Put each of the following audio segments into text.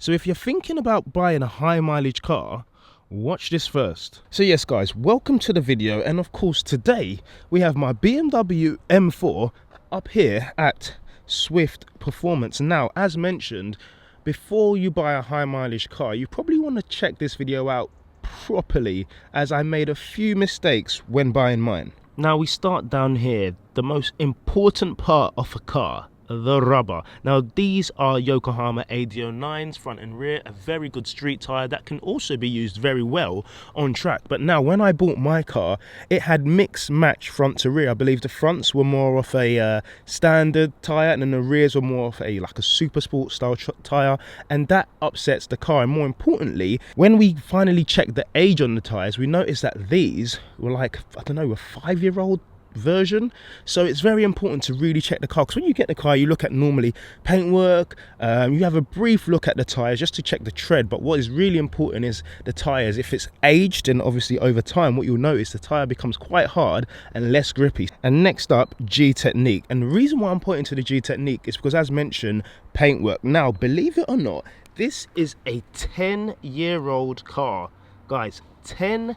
So if you're thinking about buying a high mileage car, watch this first. So yes guys, welcome to the video, and of course today we have my BMW M4 up here at Swift Performance. Now, as mentioned, before you buy a high mileage car, you probably want to check this video out properly, as I made a few mistakes when buying mine. Now we start down here, the most important part of a car, the rubber. Now these are Yokohama AD09s, front and rear, a very good street tire that can also be used very well on track. But now when I bought my car, it had mix match front to rear. I believe the fronts were more of a standard tire, and then the rears were more of a super sport style tire, and that upsets the car. And more importantly, when we finally checked the age on the tires, we noticed that these were like, I don't know, a 5-year-old version. So it's very important to really check the car, because when you get the car, you look at normally paintwork, you have a brief look at the tires just to check the tread, but what is really important is the tires. If it's aged, and obviously over time, what you'll notice, the tire becomes quite hard and less grippy. And next up, G Technique. And the reason why I'm pointing to the G Technique is because, as mentioned, paintwork. Now believe it or not, this is a 10-year-old car, guys. 10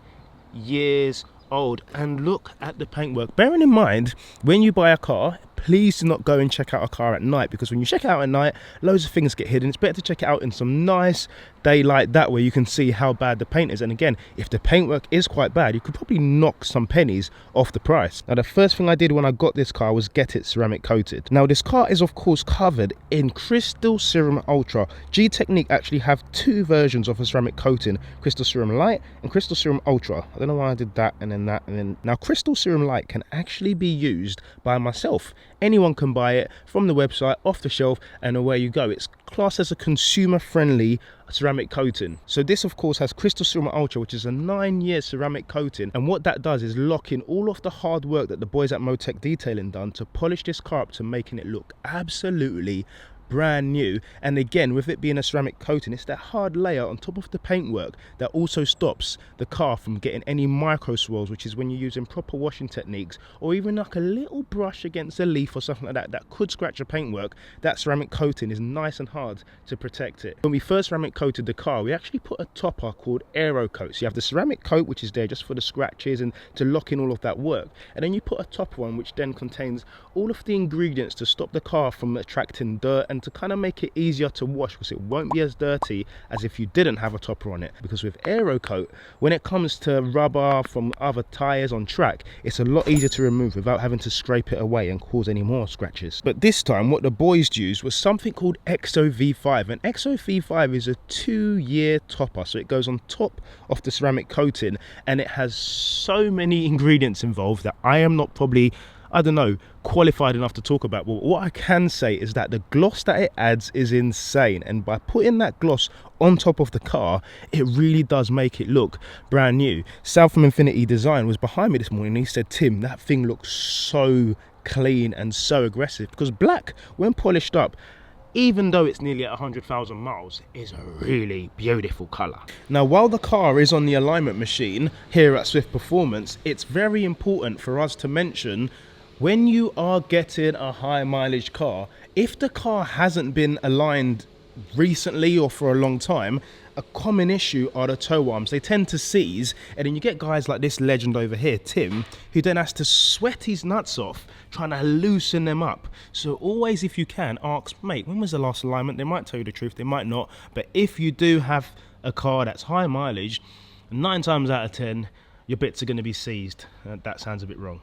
years old, and look at the paintwork. Bearing in mind, when you buy a car, please do not go and check out a car at night, because when you check it out at night, loads of things get hidden. It's better to check it out in some nice daylight, that way you can see how bad the paint is. And again, if the paintwork is quite bad, you could probably knock some pennies off the price. Now the first thing I did when I got this car was get it ceramic coated. Now this car is of course covered in Crystal Serum Ultra. G Technique actually have two versions of a ceramic coating, Crystal Serum Light and Crystal Serum Ultra. I don't know why I did that and then that and then. Now Crystal Serum Light can actually be used by myself. Anyone can buy it from the website, off the shelf, and away you go. It's classed as a consumer friendly ceramic coating. So this of course has Crystal Serum Ultra, which is a 9-year ceramic coating, and what that does is lock in all of the hard work that the boys at Motec Detailing done to polish this car up to making it look absolutely brand new. And again, with it being a ceramic coating, it's that hard layer on top of the paintwork that also stops the car from getting any micro swirls, which is when you're using proper washing techniques, or even like a little brush against a leaf or something like that that could scratch the paintwork. That ceramic coating is nice and hard to protect it. When we first ceramic coated the car, we actually put a topper called aero coat. So you have the ceramic coat, which is there just for the scratches and to lock in all of that work, and then you put a topper on, which then contains all of the ingredients to stop the car from attracting dirt and to kind of make it easier to wash, because it won't be as dirty as if you didn't have a topper on it. Because with aero coat, when it comes to rubber from other tires on track, it's a lot easier to remove without having to scrape it away and cause any more scratches. But this time what the boys used was something called EXO V5, and EXO V5 is a 2-year topper, so it goes on top of the ceramic coating, and it has so many ingredients involved that I am not probably, I don't know, qualified enough to talk about. But what I can say is that the gloss that it adds is insane, and by putting that gloss on top of the car, it really does make it look brand new. Sal from Infinity Design was behind me this morning, and he said, Tim, that thing looks so clean and so aggressive, because black, when polished up, even though it's nearly at 100,000 miles, is a really beautiful colour. Now while the car is on the alignment machine here at Swift Performance, it's very important for us to mention, when you are getting a high mileage car, if the car hasn't been aligned recently or for a long time, a common issue are the toe arms. They tend to seize, and then you get guys like this legend over here, Tim, who then has to sweat his nuts off trying to loosen them up. So always, if you can, ask, mate, when was the last alignment? They might tell you the truth, they might not, but if you do have a car that's high mileage, 9 times out of 10 your bits are going to be seized. That sounds a bit wrong.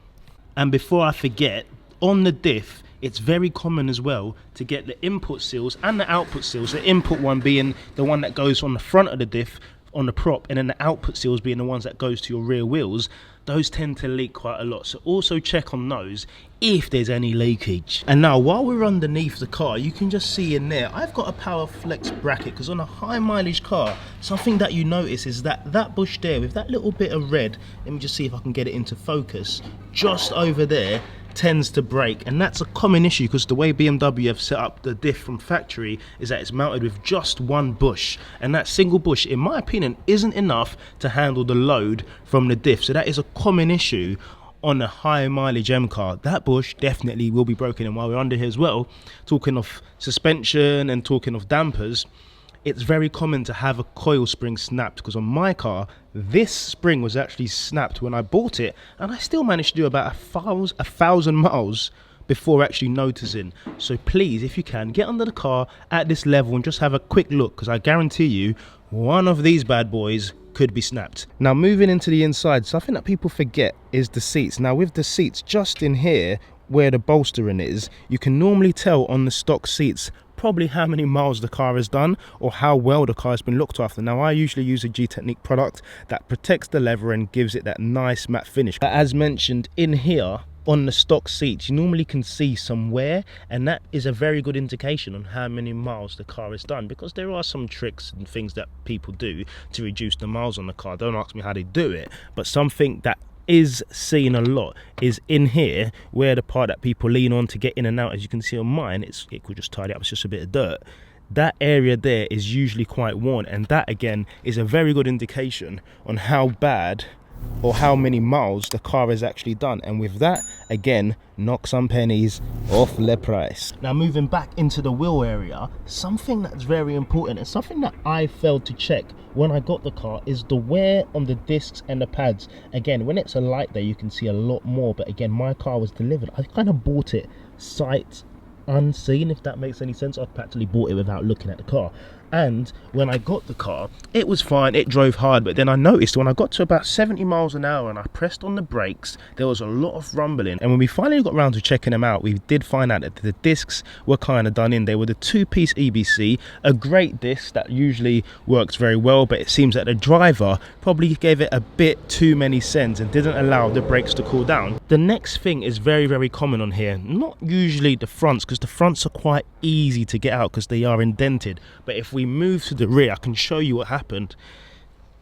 And before I forget, on the diff, it's very common as well to get the input seals and the output seals, the input one being the one that goes on the front of the diff on the prop, and then the output seals being the ones that goes to your rear wheels. Those tend to leak quite a lot, so also check on those if there's any leakage. And now while we're underneath the car, you can just see in there, I've got a power flex bracket, because on a high mileage car, something that you notice is that that bush there with that little bit of red, let me just see if I can get it into focus, just over there, tends to break. And that's a common issue, because the way BMW have set up the diff from factory is that it's mounted with just one bush, and that single bush, in my opinion, isn't enough to handle the load from the diff. So that is a common issue on a high mileage M car. That bush definitely will be broken. And while we're under here as well, talking of suspension and talking of dampers, it's very common to have a coil spring snapped, because on my car, this spring was actually snapped when I bought it, and I still managed to do about 1,000 miles before actually noticing. So please, if you can, get under the car at this level and just have a quick look, because I guarantee you one of these bad boys could be snapped. Now moving into the inside, something that people forget is the seats. Now with the seats just in here where the bolstering is, you can normally tell on the stock seats probably how many miles the car has done or how well the car has been looked after. Now I usually use a G-Technique product that protects the leather and gives it that nice matte finish. But as mentioned, in here on the stock seats you normally can see some wear, and that is a very good indication on how many miles the car has done, because there are some tricks and things that people do to reduce the miles on the car. Don't ask me how they do it, but something that is seen a lot is in here where the part that people lean on to get in and out. As you can see on mine, it could just tidy up, it's just a bit of dirt. That area there is usually quite worn, and that again is a very good indication on how bad or how many miles the car has actually done. And with that, again, knock some pennies off the price. Now moving back into the wheel area, something that's very important and something that I failed to check when I got the car is the wear on the discs and the pads. Again, when it's a light there you can see a lot more, but again, my car was delivered, I kind of bought it sight unseen, if that makes any sense. I practically bought it without looking at the car, and when I got the car it was fine, it drove hard, but then I noticed when I got to about 70 miles an hour and I pressed on the brakes, there was a lot of rumbling. And when we finally got around to checking them out, we did find out that the discs were kind of done in. They were the 2-piece EBC, a great disc that usually works very well, but it seems that the driver probably gave it a bit too many cents and didn't allow the brakes to cool down. The next thing is very, very common on here, not usually the fronts, because the fronts are quite easy to get out because they are indented, but if we move to the rear I can show you what happened.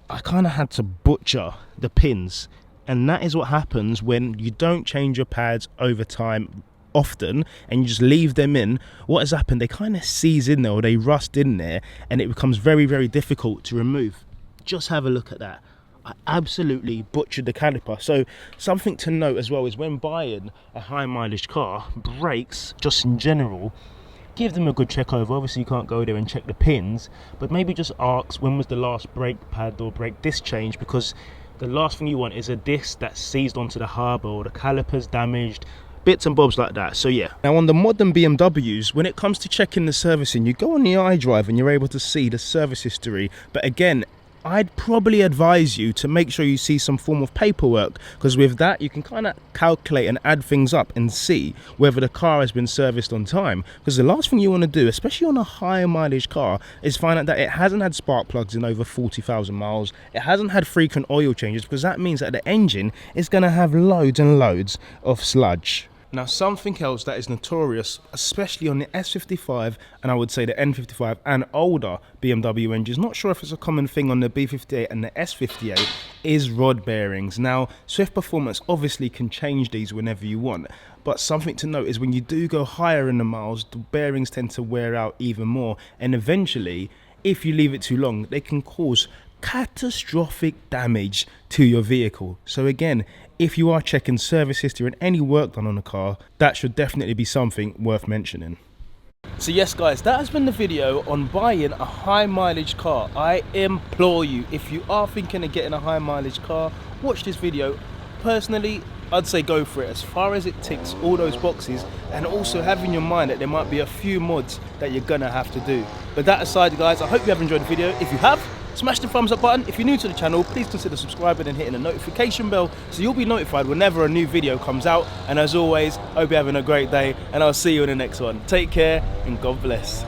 I kind of had to butcher the pins, and that is what happens when you don't change your pads over time often and you just leave them in. What has happened, they kind of seize in there or they rust in there, and it becomes very, very difficult to remove. Just have a look at that. I absolutely butchered the caliper. So something to note as well is when buying a high mileage car, brakes just in general, give them a good check over. Obviously you can't go there and check the pins, but maybe just ask when was the last brake pad or brake disc change, because the last thing you want is a disc that's seized onto the hub or the caliper's damaged, bits and bobs like that. So yeah, now on the modern BMWs, when it comes to checking the servicing, you go on the iDrive and you're able to see the service history, but again, I'd probably advise you to make sure you see some form of paperwork, because with that you can kind of calculate and add things up and see whether the car has been serviced on time. Because the last thing you want to do, especially on a high mileage car, is find out that it hasn't had spark plugs in over 40,000 miles, it hasn't had frequent oil changes, because that means that the engine is going to have loads and loads of sludge. Now something else that is notorious, especially on the S55 and I would say the N55 and older BMW engines, not sure if it's a common thing on the B58 and the S58, is rod bearings. Now Swift Performance obviously can change these whenever you want, but something to note is when you do go higher in the miles, the bearings tend to wear out even more, and eventually if you leave it too long they can cause catastrophic damage to your vehicle. So again, if you are checking service history and any work done on a car, that should definitely be something worth mentioning. So yes guys, that has been the video on buying a high mileage car. I implore you, if you are thinking of getting a high mileage car, watch this video. Personally, I'd say go for it, as far as it ticks all those boxes, and also have in your mind that there might be a few mods that you're gonna have to do. But that aside guys, I hope you have enjoyed the video. If you have, smash the thumbs up button. If you're new to the channel, please consider subscribing and hitting the notification bell so you'll be notified whenever a new video comes out. And as always, hope you're having a great day, and I'll see you in the next one. Take care and God bless.